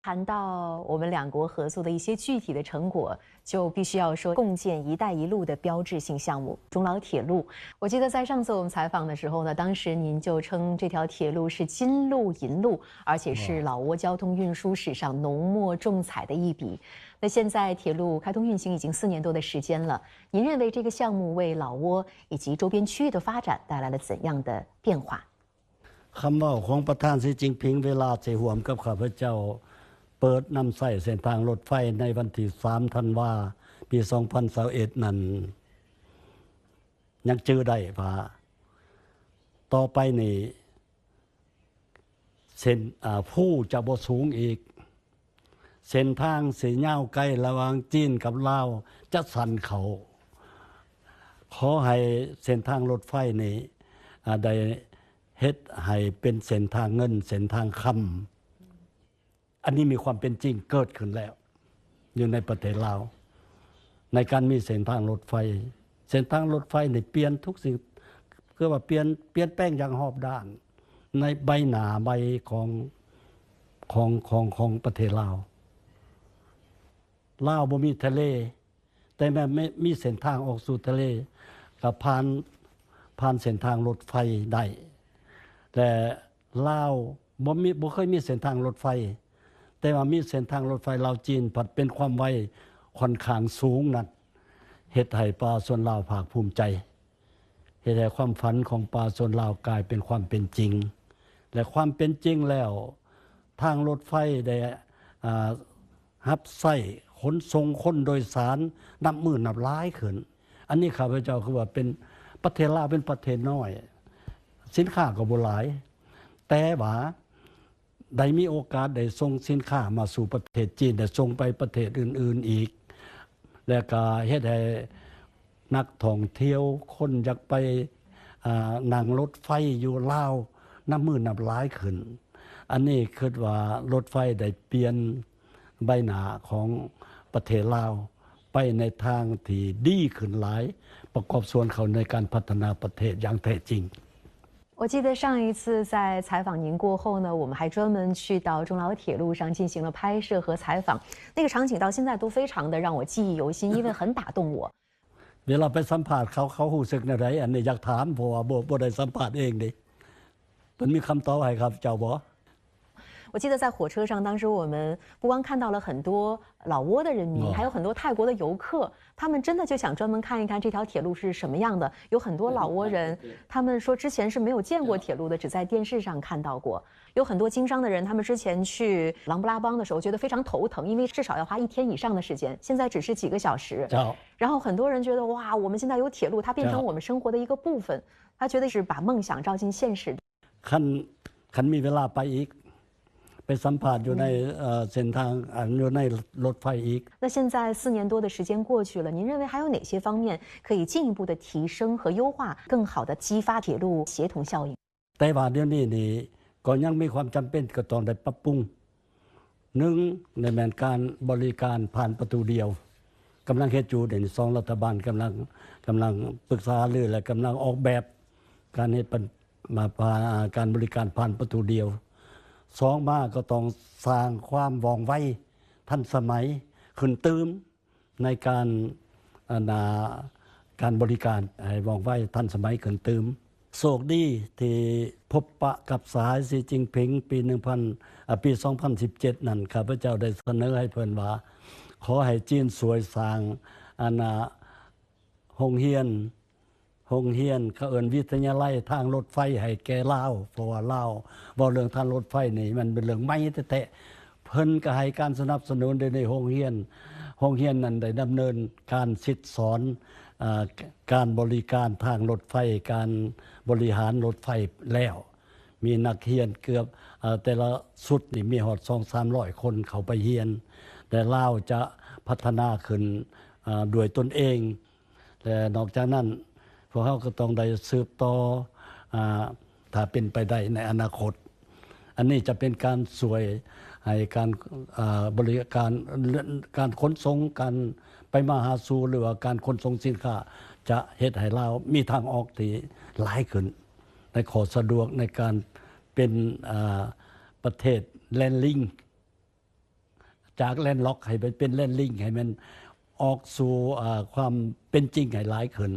谈到我们两国合作的一些具体的成果，就必须要说共建“一带一路”的标志性项目——中老铁路。我记得在上次我们采访的时候呢，当时您就称这条铁路是金路银路，而且是老挝交通运输史上浓墨重彩的一笔。那现在铁路开通运行已经4年多的时间了，您认为这个项目为老挝以及周边区域的发展带来了怎样的变化？คำว่าของประธานสีจิ้งผิงเวลาสิร่วมกับข้าพเจ้าเปิดนำใช้เส้นทางรถไฟในวันที่3ธันวาปี 2021 นั้นยังจื้อได้ว่าต่อไปนี่เส้นผู้จะบ่สูงอีกเส้นทางสิยาวไกลระหว่างจีนกับลาวจะสั่นเขาขอให้เส้นทางรถไฟนี่ได้เฮ็ดให้เป็นเส้นทางเงินเส้นทางคำอันนี้มีความเป็นจริงเกิดขึ้นแล้วอยู่ในประเทศลาวในการมีเส้นทางรถไฟเส้นทางรถไฟนี่เปลี่ยนทุกสิ่งคือว่าเปลี่ยนแปลงอย่างรอบด้านในใบหน้าใบของประเทศลาวบ่มีทะเลแต่แม้มีเส้นทางออกสู่ทะเลก็ผ่านเส้นทางรถไฟได้แต่ลาวบ่เคยมีเส้นทางรถไฟแต่ว่ามีเส้นทางรถไฟลาวจีนผัดเป็นความไวค่อนข้างสูงนั้นเฮ็ดให้ประชาชนลาวภาคภูมิใจเฮ็ดให้ความฝันของประชาชนลาวกลายเป็นความเป็นจริงและความเป็นจริงแล้วทางรถไฟได้รับใช้ขนส่งคนโดยสารนับหมื่นนับล้านขึ้นอันนี้ข้าพเจ้าคือว่าเป็นประเทศลาวเป็นประเทศน้อยสินค้าก็บ่หลายแต่ว่าได้มีโอกาสได้ส่งสินค้ามาสู่ประเทศจีนได้ส่งไปประเทศอื่นๆอีกแล้วก็เฮ็ดให้นักท่องเที่ยวคนอยากไปนั่งรถไฟอยู่ลาวนับหมื่นนับล้านขึ้นอันนี้คิดว่ารถไฟได้เปลี่ยนใบหน้าของประเทศลาวไปในทางที่ดีขึ้นหลายประกอบส่วนเขาในการพัฒนาประเทศอย่างแท้จริง我记得上一次在采访您过后呢，我们还专门去到中老铁路上进行了拍摄和采访，那个场景到现在都非常的让我记忆犹新，因为很打动我。เวลาไปสัมภาษณ์เขารู้สึกแนวใดอันนี้อยากถามเพราะว่าบ่ได้สัมภาษณ์เองดิเพิ่นมีคำตอบให้ครับเจ้าบ่我记得在火车上，当时我们不光看到了很多老挝的人民，还有很多泰国的游客，他们真的就想专门看一看这条铁路是什么样的。有很多老挝人，他们说之前是没有见过铁路的，只在电视上看到过。有很多经商的人，他们之前去琅布拉邦的时候觉得非常头疼，因为至少要花1天以上的时间，现在只是几个小时。然后很多人觉得哇，我们现在有铁路，它变成我们生活的一个部分，他觉得是把梦想照进现实。คันมีเวลาไปอีกไปสัมภาษณ์อยู่ในเส้นทางอยู่ในรถไฟอีก那现在4年多的时间过去了，您认为还有哪些方面可以进一步的提升和优化，更好的激发铁路协同效应？แต่ว่าเดี๋ยวนี้นี่ก็ยังมีความจำเป็นก็ต้องได้ปรับปรุง1ในแม่นการบริการผ่านประตูเดียวกำลังเฮ็ดอยู่เดี๋ยวนี้2รัฐบาลกำลังปรึกษาหรือและกำลังออกแบบการเฮ็ดมาการบริการผ่านประตูเดียว2มาก็ต้องสร้างความว่องไวทันสมัยขึ้นตื่มในการบริการให้ว่องไวทันสมัยขึ้นตื่มโชคดีที่พบปะกับสหายสีจิ้งผิงปี 2017 นั้นข้าพเจ้าได้เสนอให้เพิ่นว่าขอให้จีนสวยสร้างโรงเรียนเขาเอิ้นวิทยาลัยทางรถไฟให้แก่ลาวเพราะว่าลาวบ่เรื่องทางรถไฟนี่มันเป็นเรื่องใหม่แท้ๆเพิ่นก็ให้การสนับสนุนในโรงเรียนนั้นได้ดำเนินการศึกษาการบริการทางรถไฟการบริหารรถไฟแล้วมีนักเรียนเกือบแต่ละสุดนี่มีฮอด 2-300 คนเข้าไปเรียนแต่ลาวจะพัฒนาขึ้นด้วยตนเองและนอกจากนั้นพวกเขาก็ต้องได้สืบต่อถ้าเป็นไปได้ในอนาคตอันนี้จะเป็นการสวยให้การบริการขนส่งการไปมาหาสู่หรือว่าการขนส่งสินค้าจะเฮ็ดให้เรามีทางออกที่หลายขึ้นในขอสะดวกในการเป็นประเทศแลนด์ลิงก์ จากแลนด์ล็อกให้เป็นแลนด์ลิงให้มันออกสู่ความเป็นจริงให้หลายขึ้น